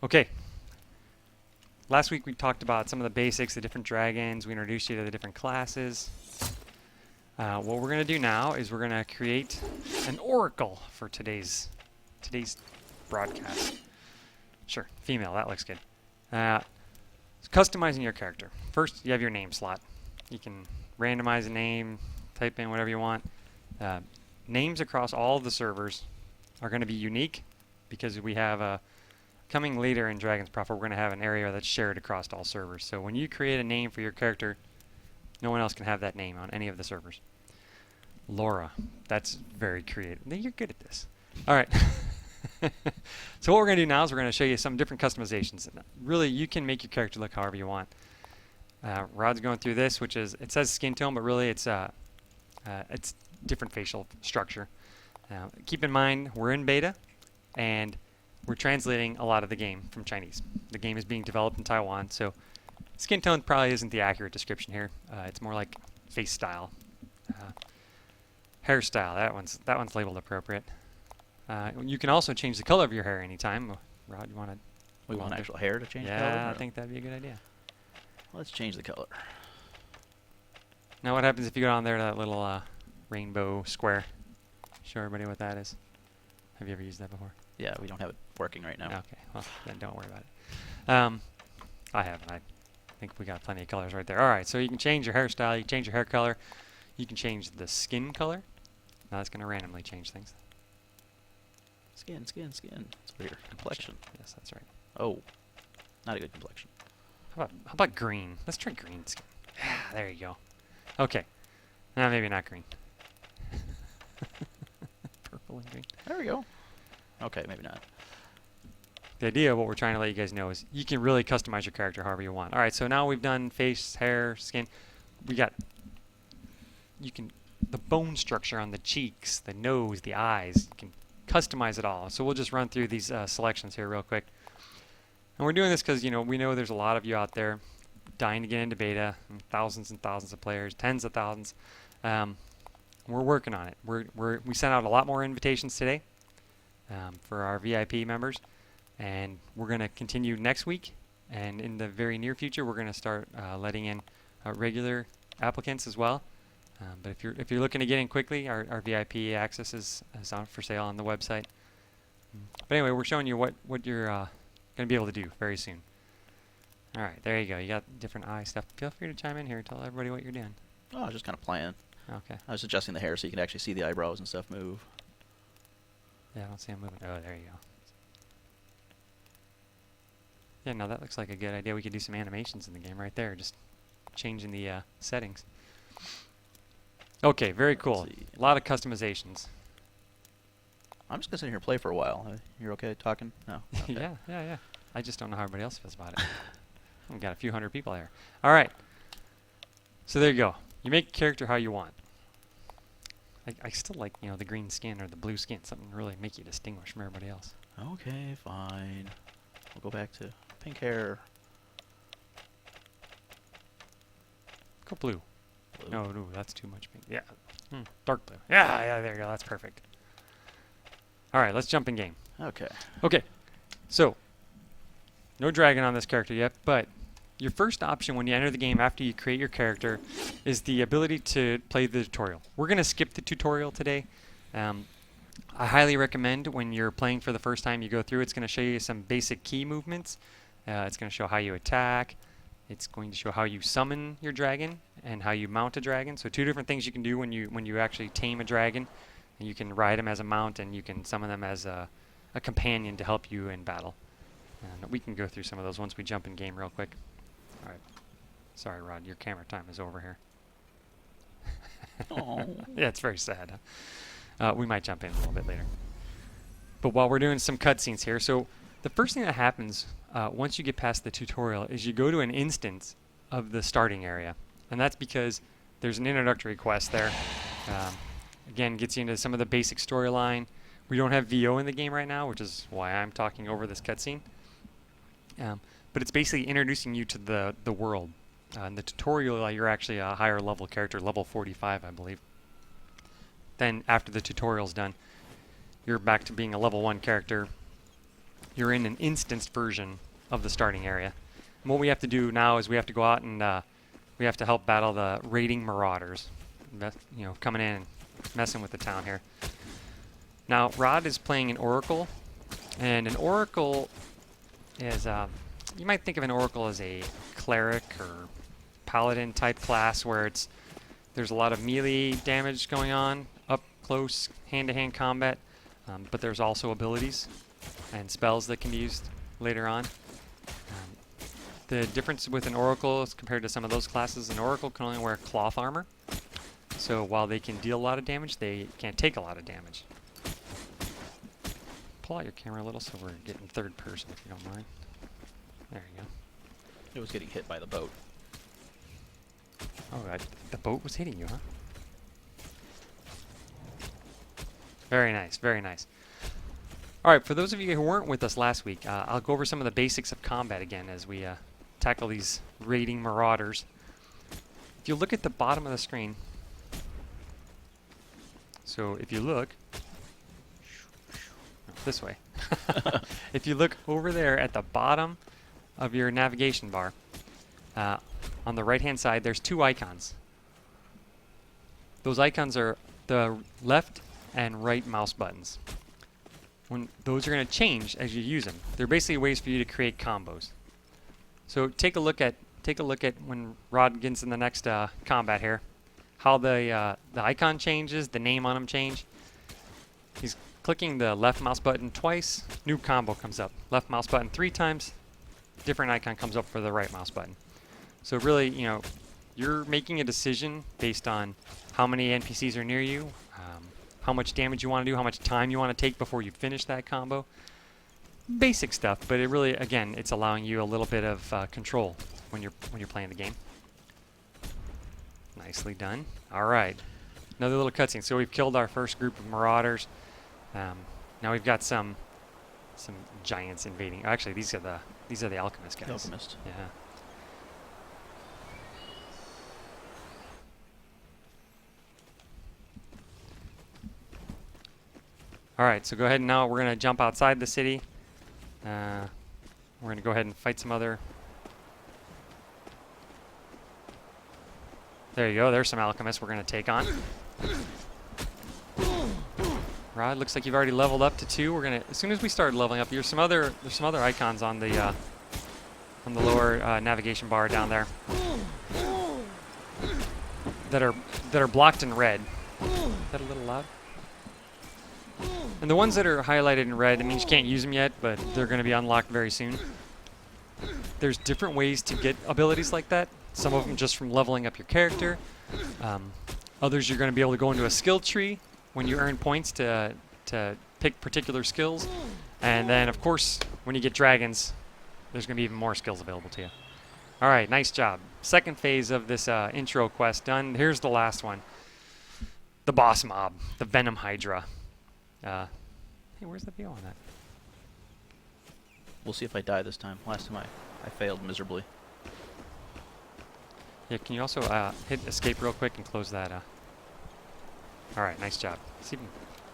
Okay. Last week we talked about some of the basics, the different dragons. We introduced you to the different classes. What we're going to do now is we're going to create an oracle for today's broadcast. Sure, female, that looks good. Customizing your character. First, you have your name slot. You can randomize a name, type in whatever you want. Names across all of the servers are going to be unique because we have coming later in Dragon's Prophet, we're going to have an area that's shared across all servers. So when you create a name for your character, no one else can have that name on any of the servers. Laura, that's very creative. You're good at this. All right. So what we're going to do now is we're going to show you some different customizations. Really, you can make your character look however you want. Rod's going through this, which is, it says skin tone, but really it's different facial structure. Keep in mind, we're in beta, and we're translating a lot of the game from Chinese. The game is being developed in Taiwan, so skin tone probably isn't the accurate description here. It's more like face style. Hairstyle, that one's labeled appropriate. You can also change the color of your hair anytime. Rod, you want to? We want actual hair to change the color? Yeah, I think that'd be a good idea. Let's change the color. Now what happens if you go down there to that little rainbow square? Show everybody what that is. Have you ever used that before? Yeah, we don't have it working right now. Okay, well, then don't worry about it. I haven't. I think we got plenty of colors right there. All right, so you can change your hairstyle, you can change your hair color, you can change the skin color. Now that's going to randomly change things. Skin. It's for your complexion. Yes, that's right. Oh, not a good complexion. How about green? Let's try green skin. Yeah, there you go. Okay. Now maybe not green. Purple and green. There we go. Okay, maybe not. The idea of what we're trying to let you guys know is you can really customize your character however you want. All right, so now we've done face, hair, skin. We got the bone structure on the cheeks, the nose, the eyes. You can customize it all. So we'll just run through these selections here real quick. And we're doing this because we know there's a lot of you out there dying to get into beta, and thousands of players, tens of thousands. We're working on it. We sent out a lot more invitations today for our VIP members, and we're going to continue next week. And in the very near future, we're going to start letting in regular applicants as well. But if you're looking to get in quickly, our VIP access is on for sale on the website. But anyway, we're showing you what you're going to be able to do very soon. All right, there you go. You got different eye stuff. Feel free to chime in here. Tell everybody what you're doing. Oh, I was just kind of playing. Okay. I was adjusting the hair so you can actually see the eyebrows and stuff move. Yeah, I don't see them moving. Oh, there you go. Yeah, no, that looks like a good idea. We could do some animations in the game right there, just changing the settings. Okay, very cool. A lot of customizations. I'm just going to sit here and play for a while. You're okay talking? No? Okay. Yeah. I just don't know how everybody else feels about it. We've got a few hundred people there. All right. So there you go. You make a character how you want. I still like, the green skin or the blue skin. Something to really make you distinguish from everybody else. Okay, fine. We'll go back to pink hair. Go blue. Blue. No, that's too much pink. Yeah. Dark blue. Yeah, there you go. That's perfect. All right, let's jump in game. Okay. So, no dragon on this character yet, but your first option when you enter the game after you create your character is the ability to play the tutorial. We're going to skip the tutorial today. I highly recommend when you're playing for the first time you go through. It's going to show you some basic key movements. It's going to show how you attack. It's going to show how you summon your dragon and how you mount a dragon. So two different things you can do when you actually tame a dragon. And you can ride them as a mount, and you can summon them as a companion to help you in battle. And we can go through some of those once we jump in game real quick. All right. Sorry, Rod, your camera time is over here. Oh. Yeah, it's very sad. We might jump in a little bit later. But while we're doing some cutscenes here, so the first thing that happens once you get past the tutorial is you go to an instance of the starting area. And that's because there's an introductory quest there. Again, gets you into some of the basic storyline. We don't have VO in the game right now, which is why I'm talking over this cutscene. But it's basically introducing you to the world. In the tutorial, you're actually a higher level character, level 45, I believe. Then after the tutorial's done, you're back to being a level 1 character. you're in an instanced version of the starting area. And what we have to do now is we have to go out and we have to help battle the raiding marauders, you know, coming in and messing with the town here. Now, Rod is playing an Oracle, and an Oracle is, you might think of an Oracle as a cleric or paladin type class where there's a lot of melee damage going on, up close, hand-to-hand combat, but there's also abilities and spells that can be used later on. The difference with an Oracle is compared to some of those classes, an Oracle can only wear cloth armor, so while they can deal a lot of damage, they can't take a lot of damage. Pull out your camera a little so we're getting third person, if you don't mind. There you go. It was getting hit by the boat. Oh, the boat was hitting you, huh? Very nice, very nice. All right, for those of you who weren't with us last week, I'll go over some of the basics of combat again as we tackle these raiding marauders. If you look at the bottom of the screen, so if you look this way, if you look over there at the bottom of your navigation bar, on the right-hand side, there's two icons. Those icons are the left and right mouse buttons. Those are going to change as you use them. They're basically ways for you to create combos. So take a look at when Rod gets in the next combat here, how the icon changes, the name on them change. He's clicking the left mouse button twice, new combo comes up. Left mouse button 3 times, different icon comes up for the right mouse button. So really, you know, you're making a decision based on how many NPCs are near you, how much damage you want to do, how much time you want to take before you finish that combo. Basic stuff, but it really, again, it's allowing you a little bit of control when you're playing the game. Nicely done. All right, another little cutscene. So we've killed our first group of marauders. Now we've got some giants invading. Actually, these are the alchemist guys. The alchemist. Yeah. All right, so go ahead and now we're going to jump outside the city. We're going to go ahead and fight some other... There you go, there's some alchemists we're going to take on. Rod, looks like you've already leveled up to 2. We're going to, as soon as we start leveling up, there's some other icons on the lower navigation bar down there that are blocked in red. Is that a little loud? And the ones that are highlighted in red, it means you can't use them yet, but they're going to be unlocked very soon. There's different ways to get abilities like that. Some of them just from leveling up your character. Others you're going to be able to go into a skill tree when you earn points to pick particular skills. And then, of course, when you get dragons, there's going to be even more skills available to you. All right, nice job. Second phase of this intro quest done. Here's the last one. The boss mob, the Venom Hydra. Hey, where's the view on that? We'll see if I die this time. Last time I failed miserably. Yeah, can you also hit escape real quick and close that? All right, nice job. See if you can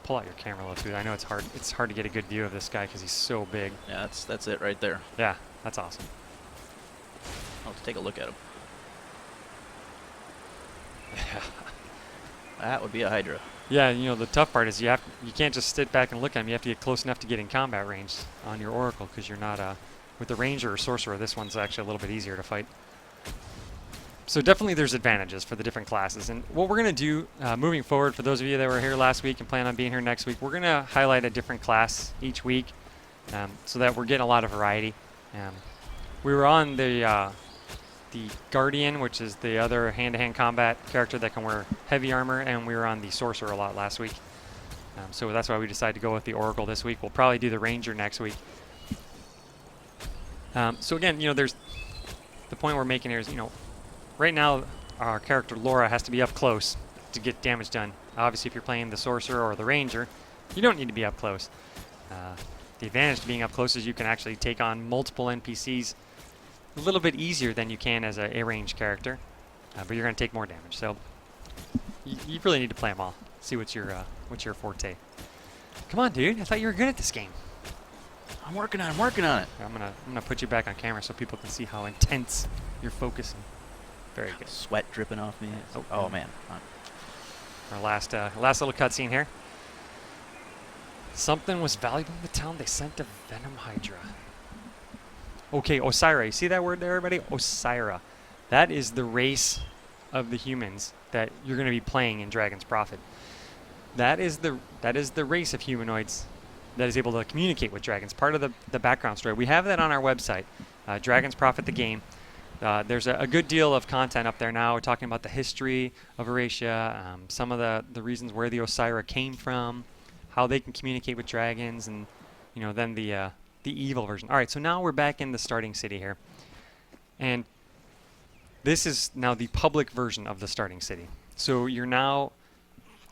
pull out your camera a little too. I know it's hard. It's hard to get a good view of this guy because he's so big. Yeah, that's it right there. Yeah, that's awesome. I'll have to take a look at him. That would be a Hydra. Yeah, you know, the tough part is you can't just sit back and look at him. You have to get close enough to get in combat range on your Oracle because you're not with the Ranger or Sorcerer. This one's actually a little bit easier to fight. So definitely there's advantages for the different classes. And what we're going to do moving forward, for those of you that were here last week and plan on being here next week, we're going to highlight a different class each week so that we're getting a lot of variety. We were on the Guardian, which is the other hand-to-hand combat character that can wear heavy armor, and we were on the Sorcerer a lot last week. So that's why we decided to go with the Oracle this week. We'll probably do the Ranger next week. So again, you know, there's the point we're making here is, you know, right now our character Laura has to be up close to get damage done. Obviously, if you're playing the Sorcerer or the Ranger, you don't need to be up close. The advantage to being up close is you can actually take on multiple NPCs a little bit easier than you can as a ranged character, but you're going to take more damage. So you really need to play them all. See what's your forte. Come on, dude. I thought you were good at this game. I'm working on it. I'm working on it. I'm gonna put you back on camera so people can see how intense you're focusing. Very good. Sweat dripping off me. Oh man. Our last little cutscene here. Something was valuable in the town. They sent a venom hydra. Okay, Osira. You see that word there, everybody? Osira. That is the race of the humans that you're going to be playing in Dragon's Prophet. That is the race of humanoids that is able to communicate with dragons. Part of the background story. We have that on our website, Dragon's Prophet the game. There's a good deal of content up there now. We're talking about the history of Eurasia, some of the reasons where the Osira came from, how they can communicate with dragons, and then the evil version. All right, so now we're back in the starting city here, and this is now the public version of the starting city. So you're now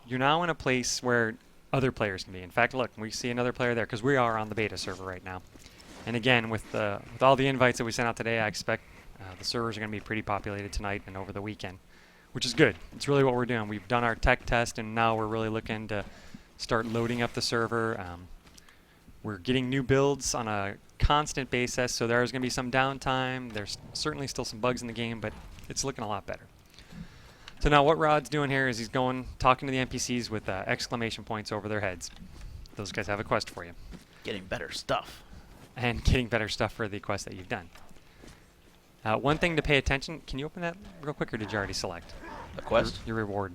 in a place where other players can be. In fact, look, we see another player there because we are on the beta server right now. And again, with all the invites that we sent out today, I expect the servers are going to be pretty populated tonight and over the weekend, which is good. It's really what we're doing. We've done our tech test, and now we're really looking to start loading up the server. We're getting new builds on a constant basis, so there's going to be some downtime. There's certainly still some bugs in the game, but it's looking a lot better. So now what Rod's doing here is he's talking to the NPCs with exclamation points over their heads. Those guys have a quest for you. Getting better stuff. And getting better stuff for the quest that you've done. One thing to pay attention, can you open that real quick, or did you already select? The quest? Your reward.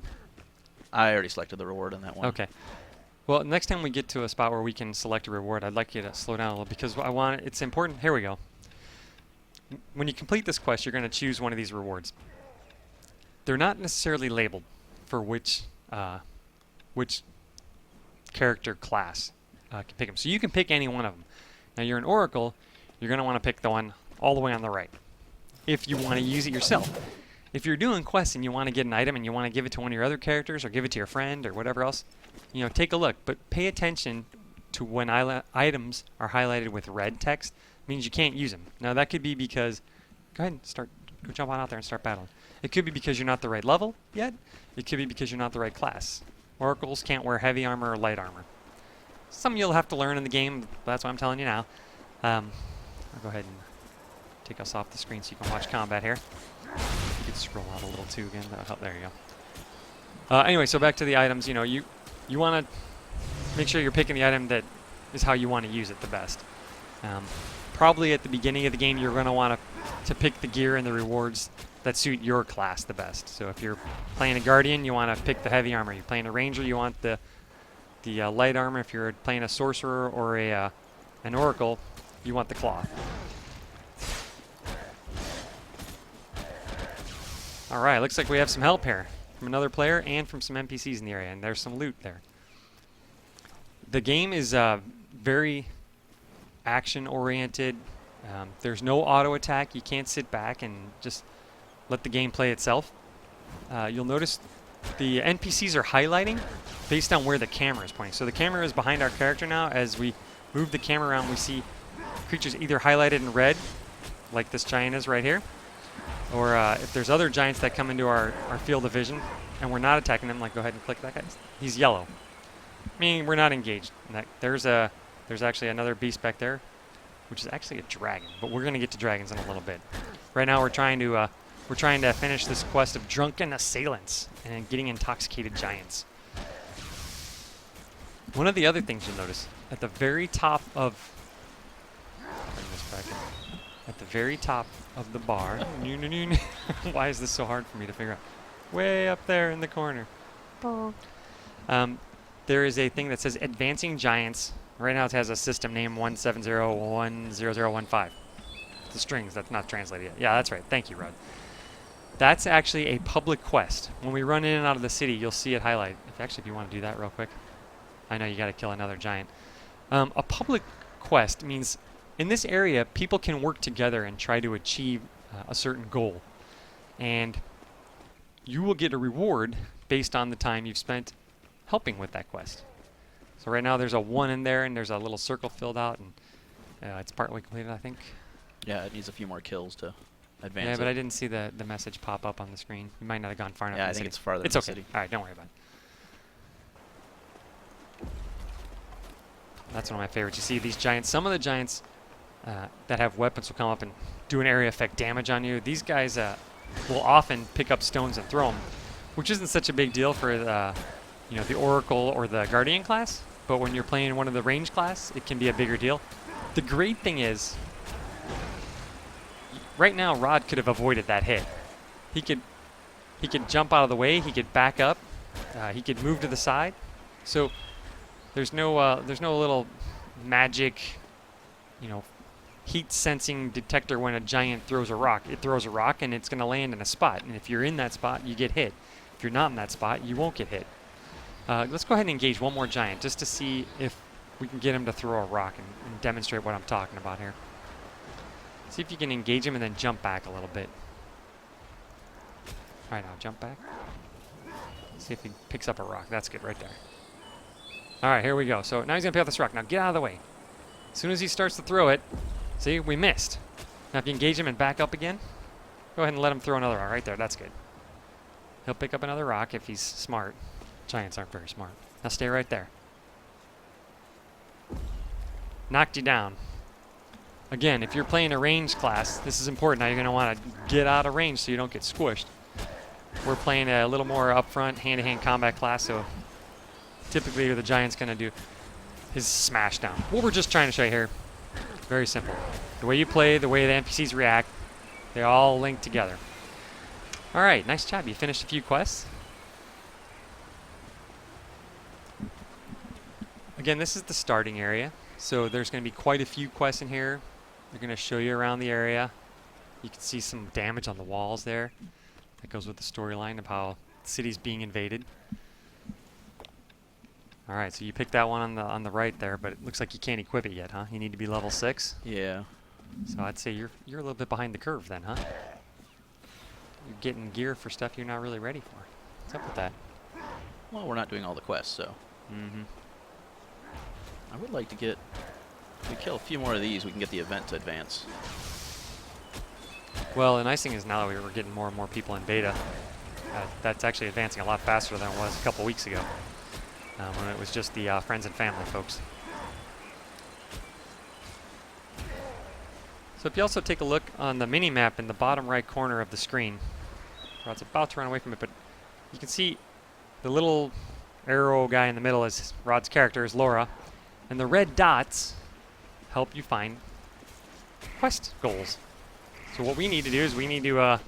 I already selected the reward on that one. Okay. Well, next time we get to a spot where we can select a reward, I'd like you to slow down a little because it's important. Here we go. When you complete this quest, you're going to choose one of these rewards. They're not necessarily labeled for which character class can pick them. So you can pick any one of them. Now you're an Oracle, you're going to want to pick the one all the way on the right if you want to use it yourself. If you're doing quests and you want to get an item and you want to give it to one of your other characters or give it to your friend or whatever else, take a look. But pay attention to when items are highlighted with red text. It means you can't use them. Now that could be because, go ahead and go jump on out there and start battling. It could be because you're not the right level yet. It could be because you're not the right class. Oracles can't wear heavy armor or light armor. Some you'll have to learn in the game. That's what I'm telling you now. I'll go ahead and take us off the screen so you can watch combat here. You could scroll out a little too again. That'll help. There you go. Anyway, so back to the items. You want to make sure you're picking the item that is how you want to use it the best. Probably at the beginning of the game, you're going to want to pick the gear and the rewards that suit your class the best. So if you're playing a Guardian, you want to pick the heavy armor. You're playing a Ranger, you want the light armor. If you're playing a Sorcerer or an Oracle, you want the cloth. All right, looks like we have some help here from another player and from some NPCs in the area, and there's some loot there. The game is very action-oriented. There's no auto attack. You can't sit back and just let the game play itself. You'll notice the NPCs are highlighting based on where the camera is pointing. So the camera is behind our character now. As we move the camera around, we see creatures either highlighted in red, like this giant is right here, or if there's other giants that come into our field of vision and we're not attacking them, like go ahead and click that guy. He's yellow, meaning we're not engaged. There's actually another beast back there, which is actually a dragon, but we're going to get to dragons in a little bit. Right now we're trying to finish this quest of drunken assailants and getting intoxicated giants. One of the other things you'll notice at the very top of the bar. Why is this so hard for me to figure out? Way up there in the corner. There is a thing that says Advancing Giants. Right now it has a system name 170-10015. The strings, that's not translated yet. Yeah, that's right. Thank you, Rod. That's actually a public quest. When we run in and out of the city, you'll see it highlight. If you want to do that real quick. I know you got to kill another giant. A public quest means in this area, people can work together and try to achieve a certain goal. And you will get a reward based on the time you've spent helping with that quest. So right now there's a 1 in there, and there's a little circle filled out, and it's partly completed, I think. Yeah, it needs a few more kills to advance Yeah, it. but I didn't see the message pop up on the screen. You might not have gone far enough. Yeah, in I the think city. it's farther It's in okay. the city. All right, don't worry about it. That's one of my favorites. You see these giants. Some of the giants that have weapons will come up and do an area effect damage on you. These guys will often pick up stones and throw them, which isn't such a big deal for the Oracle or the Guardian class. But when you're playing one of the range class, it can be a bigger deal. The great thing is, right now Rod could have avoided that hit. He could jump out of the way. He could back up. He could move to the side. So there's no little magic, heat sensing detector when a giant throws a rock. It throws a rock and it's going to land in a spot. And if you're in that spot, you get hit. If you're not in that spot, you won't get hit. Let's go ahead and engage one more giant just to see if we can get him to throw a rock and demonstrate what I'm talking about here. See if you can engage him and then jump back a little bit. All right, now jump back. See if he picks up a rock. That's good right there. All right, here we go. So now he's going to pick up this rock. Now get out of the way. As soon as he starts to throw it, see, we missed. Now if you engage him and back up again, go ahead and let him throw another rock right there. That's good. He'll pick up another rock if he's smart. Giants aren't very smart. Now stay right there. Knocked you down. Again, if you're playing a range class, this is important. Now you're going to want to get out of range so you don't get squished. We're playing a little more upfront, hand-to-hand combat class, so typically the giant's going to do his smash down. What we're just trying to show you here, very simple. The way you play, the way the NPCs react, they all link together. All right, nice job. You finished a few quests. Again, this is the starting area, so there's going to be quite a few quests in here. They're going to show you around the area. You can see some damage on the walls there. That goes with the storyline of how the city's being invaded. All right, so you picked that one on the right there, but it looks like you can't equip it yet, huh? You need to be level 6. Yeah. So I'd say you're a little bit behind the curve then, huh? You're getting gear for stuff you're not really ready for. What's up with that? Well, we're not doing all the quests, so. Mm-hmm. I would like to get. If we kill a few more of these, we can get the event to advance. Well, the nice thing is now that we're getting more and more people in beta, that's actually advancing a lot faster than it was a couple weeks ago, when it was just the friends and family folks. So if you also take a look on the mini-map in the bottom right corner of the screen, Rod's about to run away from it, but you can see the little arrow guy in the middle is Rod's character, is Laura, and the red dots help you find quest goals. So what we need to do is we need to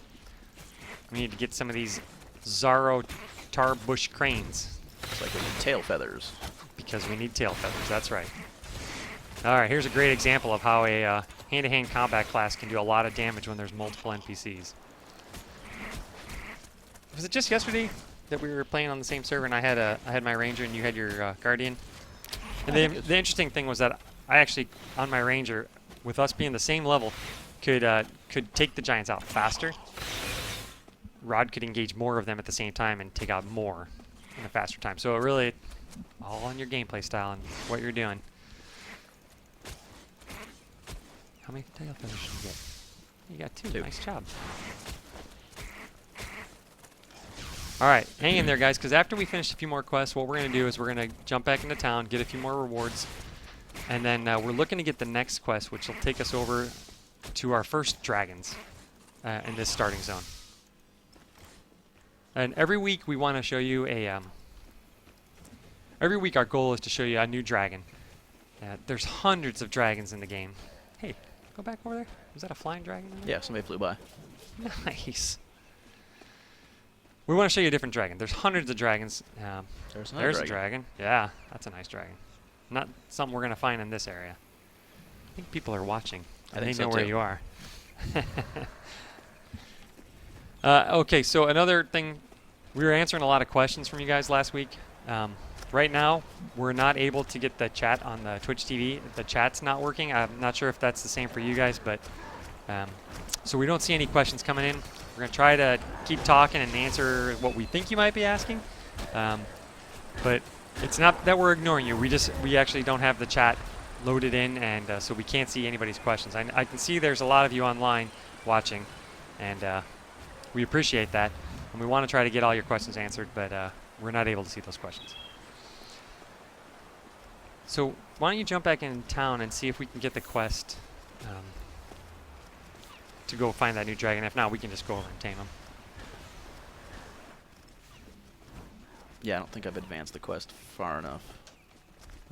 get some of these Zaro tar bush cranes. It's like we need tail feathers. Because we need tail feathers, that's right. All right, here's a great example of how a hand-to-hand combat class can do a lot of damage when there's multiple NPCs. Was it just yesterday that we were playing on the same server and I had my ranger and you had your guardian? And the interesting thing was that I actually, on my ranger, with us being the same level, could take the giants out faster. Rod could engage more of them at the same time and take out more in a faster time. So it really, all on your gameplay style and what you're doing. How many tail feathers did you get? You got 2. Nice job. All right, hang in there, guys, because after we finish a few more quests, what we're going to do is we're going to jump back into town, get a few more rewards, and then we're looking to get the next quest, which will take us over to our first dragons in this starting zone. And every week we want to show you every week our goal is to show you a new dragon. There's hundreds of dragons in the game. Hey, go back over there. Was that a flying dragon in there? Yeah, somebody flew by. Nice. We want to show you a different dragon. There's hundreds of dragons. There's another a dragon. Yeah, that's a nice dragon. Not something we're going to find in this area. I think people are watching. I think they so know where too. you are. Okay, so another thing, we were answering a lot of questions from you guys last week. Right now, we're not able to get the chat on the Twitch TV. The chat's not working. I'm not sure if that's the same for you guys, but so we don't see any questions coming in. We're going to try to keep talking and answer what we think you might be asking. But it's not that we're ignoring you. We actually don't have the chat loaded in, and so we can't see anybody's questions. I can see there's a lot of you online watching, and we appreciate that. And we want to try to get all your questions answered, but we're not able to see those questions. So why don't you jump back in town and see if we can get the quest to go find that new dragon. If not, we can just go over and tame him. Yeah, I don't think I've advanced the quest far enough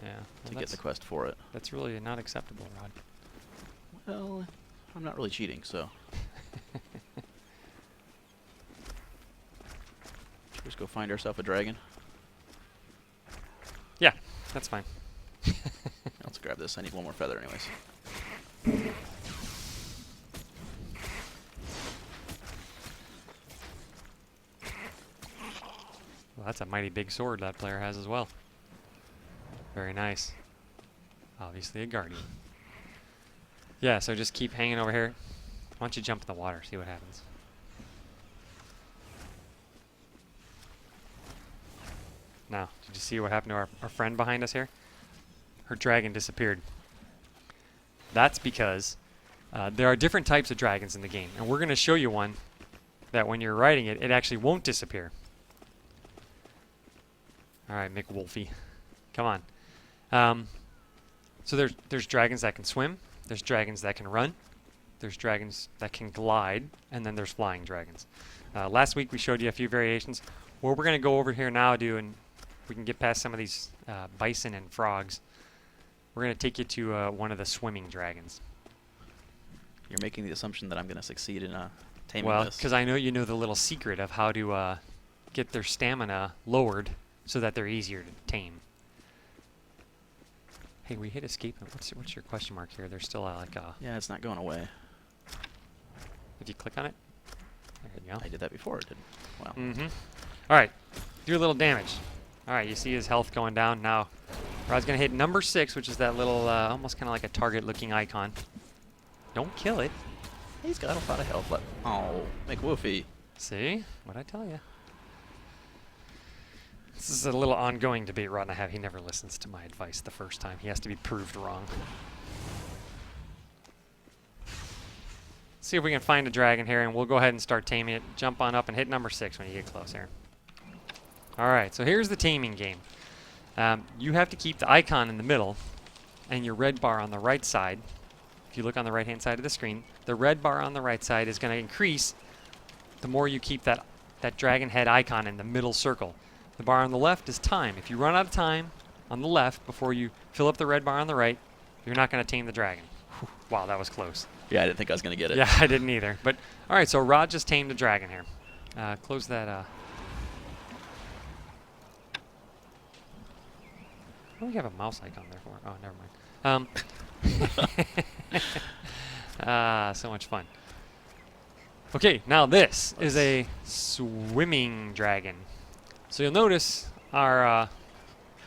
Yeah. to get the quest for it. That's really not acceptable, Rod. Well, I'm not really cheating, so. Should we just go find ourselves a dragon? Yeah, that's fine. Let's grab this. I need one more feather anyways. Well, that's a mighty big sword that player has as well. Very nice. Obviously a guardian. Yeah, so just keep hanging over here. Why don't you jump in the water, see what happens. Now, did you see what happened to our friend behind us here? Her dragon disappeared. That's because there are different types of dragons in the game, and we're going to show you one that when you're riding it, it actually won't disappear. All right, McWolfie, come on. So there's dragons that can swim, there's dragons that can run, there's dragons that can glide, and then there's flying dragons. Last week we showed you a few variations. What we're going to go over here now, and we can get past some of these bison and frogs. We're going to take you to one of the swimming dragons. You're making the assumption that I'm going to succeed in taming Well, this. because I know you know the little secret of how to get their stamina lowered so that they're easier to tame. Hey, we hit escape. What's your question mark here? There's still like a... Yeah, it's not going away. If you click on it, there you go. I did that before, didn't Wow. Mm-hmm. All right, do a little damage. All right, you see his health going down. Now, Rod's going to hit number 6, which is that little, almost kind of like a target-looking icon. Don't kill it. He's got a lot of health left. Oh, McWoofy. See? What'd I tell you? This is a little ongoing debate Rod and I have. He never listens to my advice the first time. He has to be proved wrong. See if we can find a dragon here, and we'll go ahead and start taming it. Jump on up and hit number 6 when you get close here. All right, so here's the taming game. You have to keep the icon in the middle and your red bar on the right side. If you look on the right-hand side of the screen, the red bar on the right side is going to increase the more you keep that dragon head icon in the middle circle. The bar on the left is time. If you run out of time on the left before you fill up the red bar on the right, you're not going to tame the dragon. Whew, wow, that was close. Yeah, I didn't think I was going to get it. Yeah, I didn't either. But all right, so Rod just tamed a dragon here. Close that. What do we have a mouse icon there for? Oh, never mind. So much fun. Okay, now this is a swimming dragon. So you'll notice our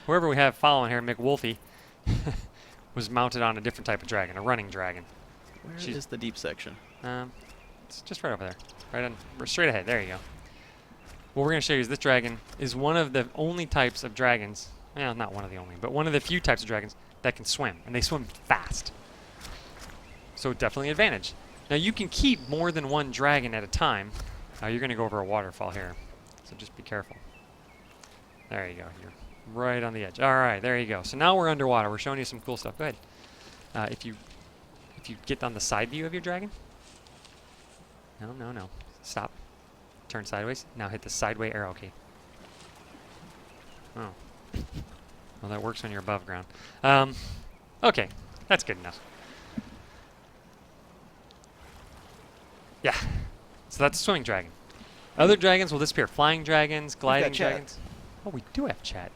whoever we have following here, McWolfie, was mounted on a different type of dragon, a running dragon. Where is the deep section? It's just right over there, straight ahead. There you go. What we're going to show you is this dragon is one of the only types of dragons. Well, not one of the only, but one of the few types of dragons that can swim, and they swim fast. So definitely an advantage. Now you can keep more than one dragon at a time. You're going to go over a waterfall here, so just be careful. There you go. You're right on the edge. All right, there you go. So now we're underwater. We're showing you some cool stuff. Go ahead. If you get on the side view of your dragon. No. Stop. Turn sideways. Now hit the sideway arrow key. Oh. Well, that works when you're above ground. Okay, that's good enough. Yeah. So that's a swimming dragon. Other dragons will disappear. Flying dragons, gliding dragons. Oh, we do have chat.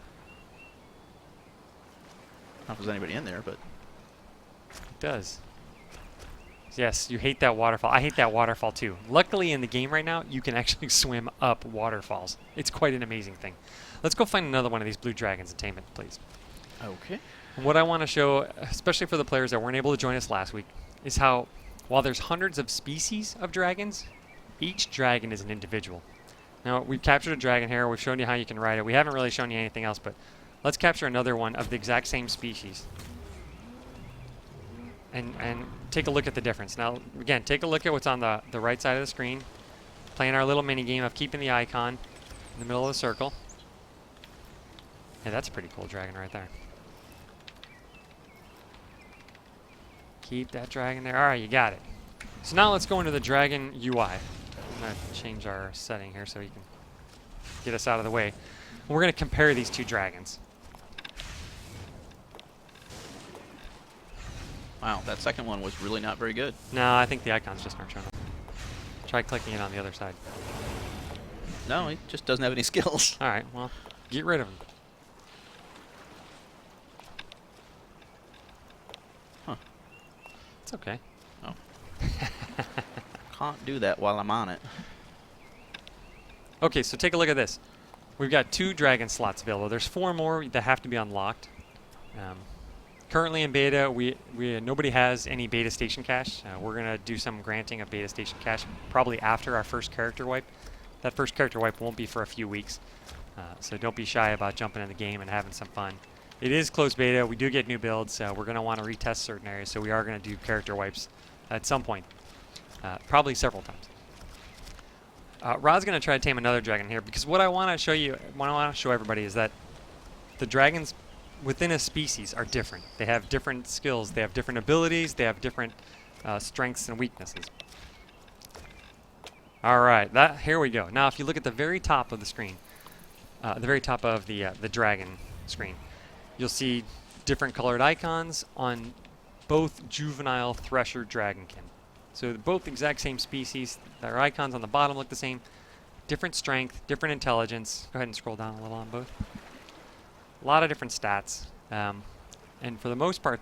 I don't know if there's anybody in there, but... It does. Yes, you hate that waterfall. I hate that waterfall too. Luckily in the game right now, you can actually swim up waterfalls. It's quite an amazing thing. Let's go find another one of these blue dragons and tame it, please. Okay. And what I want to show, especially for the players that weren't able to join us last week, is how, while there's hundreds of species of dragons, each dragon is an individual. Now, we've captured a dragon here. We've shown you how you can ride it. We haven't really shown you anything else, but let's capture another one of the exact same species. And take a look at the difference. Now, again, take a look at what's on the right side of the screen. Playing our little mini game of keeping the icon in the middle of the circle. Yeah, that's a pretty cool dragon right there. Keep that dragon there. All right, you got it. So now let's go into the dragon UI. I'm going to change our setting here so we can get us out of the way. We're going to compare these two dragons. Wow, that second one was really not very good. No, I think the icons just aren't showing up. Try clicking it on the other side. No, he just doesn't have any skills. All right, well, get rid of him. Huh. It's okay. Oh. Can't do that while I'm on it. Okay, so take a look at this. We've got 2 dragon slots available. There's 4 more that have to be unlocked. Currently in beta, nobody has any beta station cash. We're going to do some granting of beta station cash probably after our first character wipe. That first character wipe won't be for a few weeks, so don't be shy about jumping in the game and having some fun. It is closed beta. We do get new builds. We're going to want to retest certain areas, so we are going to do character wipes at some point, probably several times. Rod's going to try to tame another dragon here because what I want to show you, what I want to show everybody is that the dragons within a species are different. They have different skills. They have different abilities. They have different strengths and weaknesses. All right, here we go. Now, if you look at the very top of the screen, the very top of the dragon screen, you'll see different colored icons on both juvenile thresher dragonkin. So they're both the exact same species. Their icons on the bottom look the same. Different strength, different intelligence. Go ahead and scroll down a little on both. A lot of different stats. And for the most part,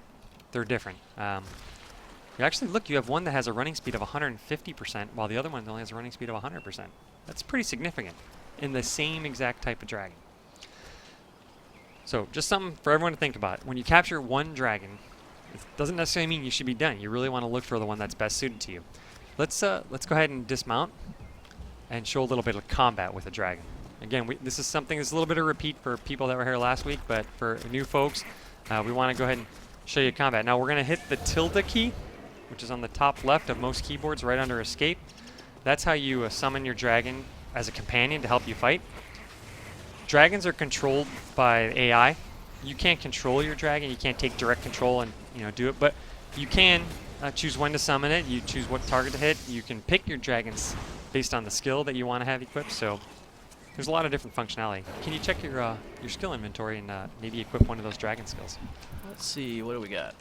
they're different. You actually look, you have one that has a running speed of 150%, while the other one only has a running speed of 100%. That's pretty significant in the same exact type of dragon. So just something for everyone to think about. When you capture one dragon, it doesn't necessarily mean you should be done. You really want to look for the one that's best suited to you. Let's go ahead and dismount and show a little bit of combat with a dragon. Again, this is something that's a little bit of repeat for people that were here last week, but for new folks, we want to go ahead and show you combat. Now we're going to hit the tilde key, which is on the top left of most keyboards right under escape. That's how you summon your dragon as a companion to help you fight. Dragons are controlled by AI. You can't control your dragon. You can't take direct control and do it, but you can choose when to summon it. You choose what target to hit. You can pick your dragons based on the skill that you want to have equipped. So there's a lot of different functionality. Can you check your skill inventory and maybe equip one of those dragon skills? Let's see, what do we got?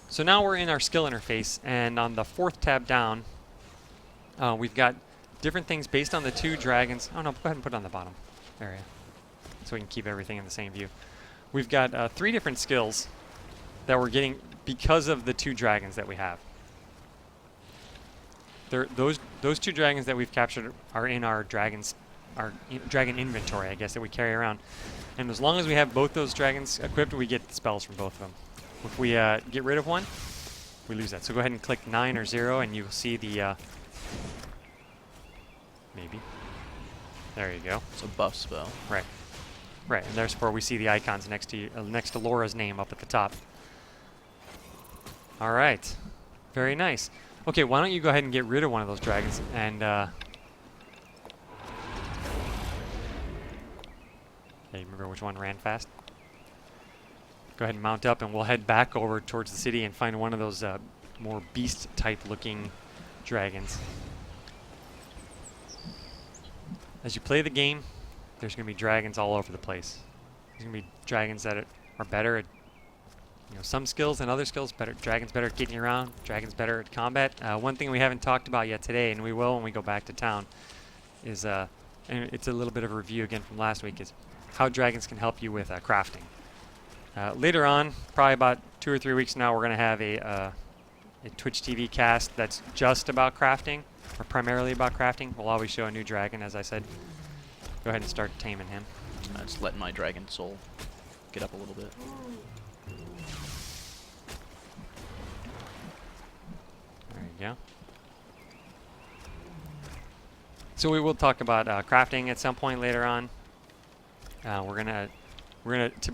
So now we're in our skill interface, and on the 4th tab down, we've got different things based on the 2 dragons. Oh no, go ahead and put it on the bottom area so we can keep everything in the same view. We've got 3 different skills that we're getting because of the 2 dragons that we have. Those 2 dragons that we've captured are in our dragon inventory, I guess, that we carry around. And as long as we have both those dragons equipped, we get spells from both of them. If we get rid of one, we lose that. So go ahead and click 9 or 0, and you'll see the maybe. There you go. It's a buff spell. Right. Right, and there's where we see the icons next to Laura's name up at the top. All right. Very nice. Okay, why don't you go ahead and get rid of one of those dragons and hey, remember which one ran fast? Go ahead and mount up, and we'll head back over towards the city and find one of those more beast-type looking dragons. As you play the game, there's going to be dragons all over the place. There's going to be dragons that are better at some skills and other skills. Dragons better at getting around. Dragons better at combat. One thing we haven't talked about yet today, and we will when we go back to town, is and it's a little bit of a review again from last week, is how dragons can help you with crafting. Later on, probably about 2 or 3 weeks now, we're going to have a Twitch TV cast that's just about crafting, or primarily about crafting. We'll always show a new dragon, as I said. Go ahead and start taming him. Just letting my dragon soul get up a little bit. There you go. So we will talk about crafting at some point later on.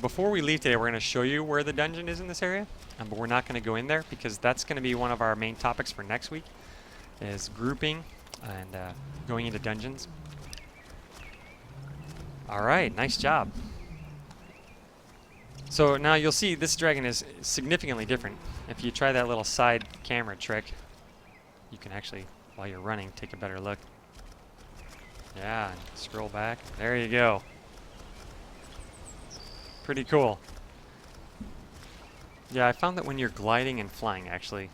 Before we leave today, we're gonna show you where the dungeon is in this area, but we're not gonna go in there because that's gonna be one of our main topics for next week, is grouping and going into dungeons. All right, nice job. So now you'll see this dragon is significantly different. If you try that little side camera trick, you can actually, while you're running, take a better look. Yeah, and scroll back. There you go. Pretty cool. Yeah, I found that when you're gliding and flying, actually,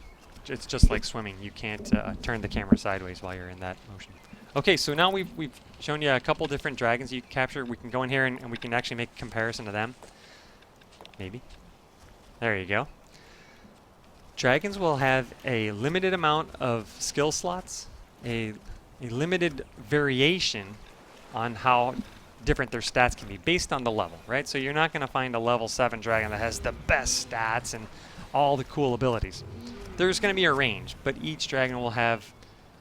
it's just like swimming. You can't turn the camera sideways while you're in that motion. Okay, so now we've shown you a couple different dragons you can capture. We can go in here and we can actually make a comparison to them. Maybe. There you go. Dragons will have a limited amount of skill slots, a limited variation on how different their stats can be based on the level, right? So you're not going to find a level 7 dragon that has the best stats and all the cool abilities. There's going to be a range, but each dragon will have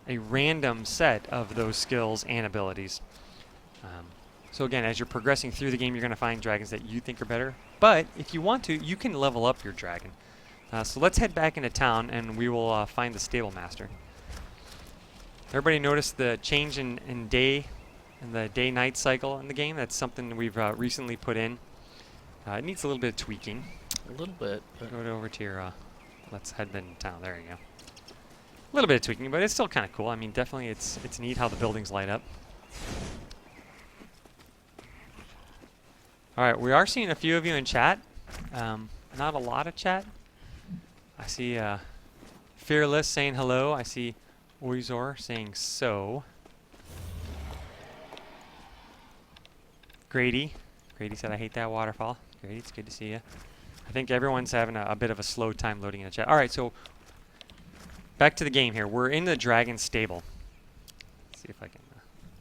a random set of those skills and abilities. So again, as you're progressing through the game, you're going to find dragons that you think are better. But if you want to, you can level up your dragon. So let's head back into town, and we will find the stable master. Everybody notice the change in day and the day-night cycle in the game? That's something we've recently put in. It needs a little bit of tweaking. A little bit. Go over to your, let's head into town. There you go. A little bit of tweaking, but it's still kind of cool. I mean, definitely it's neat how the buildings light up. All right, we are seeing a few of you in chat. Not a lot of chat. I see Fearless saying hello. I see Oizor saying so. Grady said, I hate that waterfall. Grady, it's good to see you. I think everyone's having a bit of a slow time loading in the chat. All right, so back to the game here. We're in the dragon stable. Let's see if I can,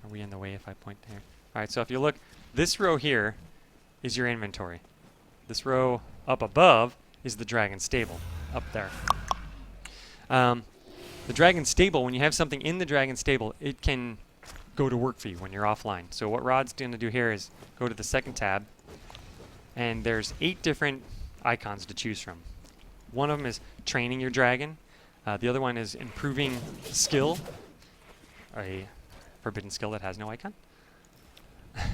are we in the way if I point here? All right, so if you look, this row here is your inventory. This row up above is the dragon stable, up there. The dragon stable, when you have something in the dragon stable, it can go to work for you when you're offline. So what Rod's going to do here is go to the second tab, and there's 8 different icons to choose from. One of them is training your dragon. The other one is improving skill, a forbidden skill that has no icon.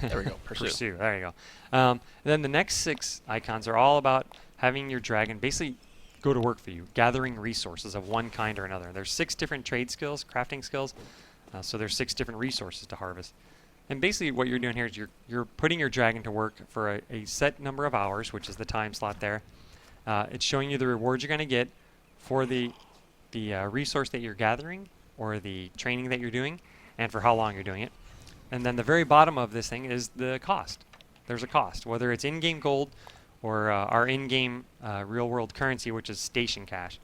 There we go. Pursue. There you go. Then the next 6 icons are all about having your dragon basically go to work for you, gathering resources of one kind or another. There's 6 different trade skills, crafting skills. So there's 6 different resources to harvest. And basically what you're doing here is you're putting your dragon to work for a set number of hours, which is the time slot there. It's showing you the rewards you're going to get for the resource that you're gathering or the training that you're doing and for how long you're doing it. And then the very bottom of this thing is the cost. There's a cost, whether it's in-game gold or our in-game real-world currency, which is station cash.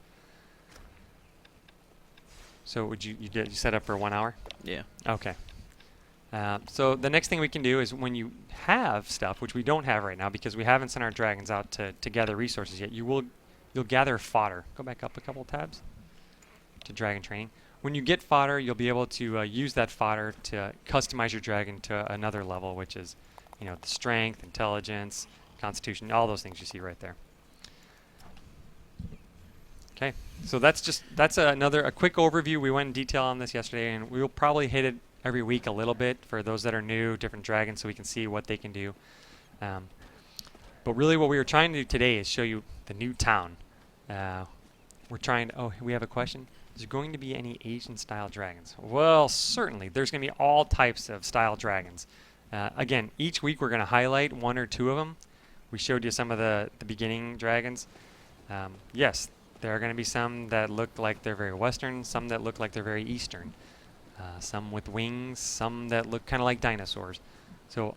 So would you set up for 1 hour? Yeah. Okay. So the next thing we can do is when you have stuff, which we don't have right now because we haven't sent our dragons out to gather resources yet, you'll gather fodder. Go back up a couple tabs to dragon training. When you get fodder, you'll be able to use that fodder to customize your dragon to another level, which is, the strength, intelligence, constitution, all those things you see right there. Okay, so that's a quick overview. We went in detail on this yesterday, and we will probably hit it every week a little bit for those that are new, different dragons, so we can see what they can do. But really what we were trying to do today is show you the new town. We have a question. Is there going to be any Asian-style dragons? Well, certainly. There's going to be all types of style dragons. Again, each week we're going to highlight 1 or 2 of them. We showed you some of the beginning dragons. Yes, there are going to be some that look like they're very Western, some that look like they're very Eastern, some with wings, some that look kind of like dinosaurs. So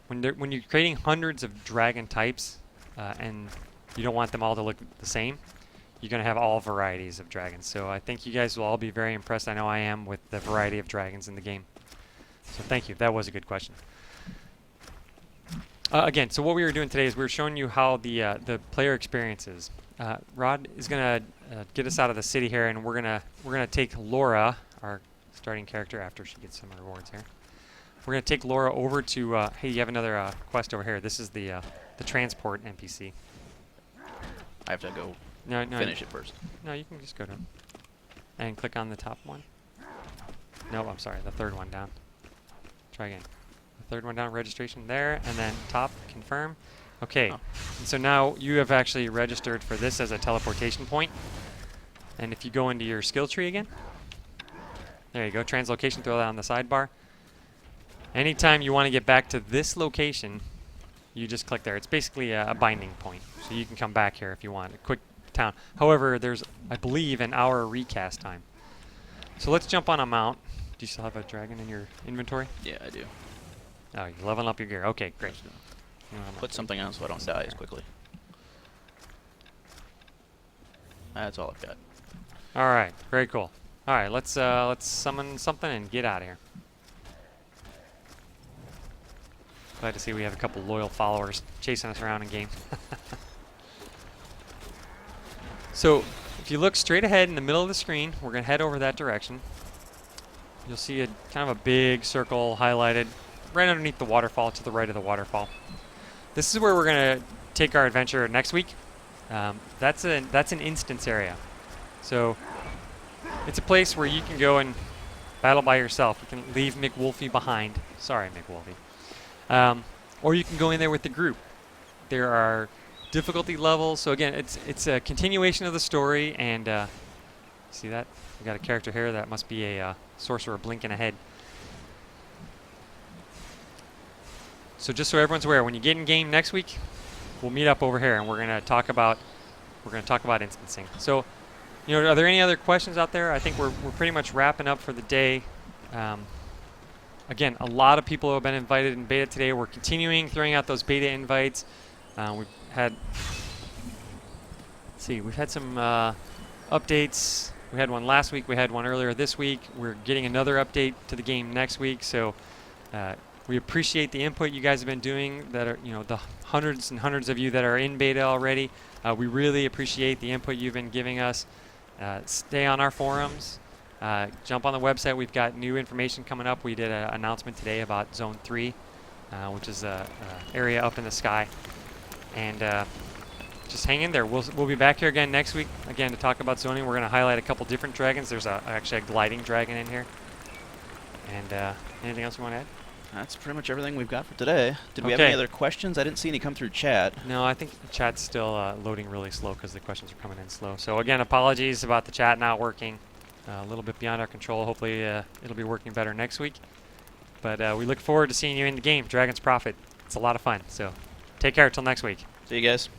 when you're creating hundreds of dragon types and you don't want them all to look the same, you're going to have all varieties of dragons. So I think you guys will all be very impressed. I know I am with the variety of dragons in the game. So thank you. That was a good question. Again, so what we were doing today is we were showing you how the player experience is. Rod is going to get us out of the city here, and we're gonna take Laura, our starting character, after she gets some rewards here. We're gonna take Laura over to. Hey, you have another quest over here. This is the transport NPC. I have to go finish it first. No, you can just go down and click on the top one. No, I'm sorry, the third one down. Try again. The third one down, registration there, and then top, confirm. Okay, Oh. and so now you have actually registered for this as a teleportation point. And if you go into your skill tree again, there you go, translocation, throw that on the sidebar. Anytime you want to get back to this location, you just click there. It's basically a binding point, so you can come back here if you want. A quick town. However, there's, I believe, an hour recast time. So let's jump on a mount. Do you still have a dragon in your inventory? Yeah, I do. Oh, you're leveling up your gear. Okay, great. Put something on so I don't die as quickly. That's all I've got. All right, very cool. All right, let's summon something and get out of here. Glad to see we have a couple loyal followers chasing us around in game. So if you look straight ahead in the middle of the screen, we're going to head over that direction. You'll see a kind of a big circle highlighted right underneath the waterfall, to the right of the waterfall. This is where we're going to take our adventure next week. That's an instance area. So it's a place where you can go and battle by yourself. You can leave McWolfie behind. Sorry, McWolfie. Or you can go in there with the group. There are difficulty levels. So again, it's a continuation of the story. And see that? We got a character here. That must be a sorcerer blinking ahead. So just so everyone's aware, when you get in game next week, we'll meet up over here and we're gonna talk about instancing. So, you know, are there any other questions out there? I think we're pretty much wrapping up for the day. Again, a lot of people have been invited in beta today. We're continuing throwing out those beta invites. We've had, let's see, we've had some updates. We had one last week. We had one earlier this week. We're getting another update to the game next week. So we appreciate the input you guys have been doing. That are, you know, the hundreds and hundreds of you that are in beta already. We really appreciate the input you've been giving us. Stay on our forums. Jump on the website. We've got new information coming up. We did an announcement today about Zone 3, which is an area up in the sky. And just hang in there. We'll be back here again next week, again, to talk about zoning. We're going to highlight a couple different dragons. There's actually a gliding dragon in here. And anything else you want to add? That's pretty much everything we've got for today. Did we have any other questions? I didn't see any come through chat. No, I think the chat's still loading really slow because the questions are coming in slow. So again, apologies about the chat not working. A little bit beyond our control. Hopefully it'll be working better next week. But we look forward to seeing you in the game, Dragon's Prophet. It's a lot of fun. So take care until next week. See you guys.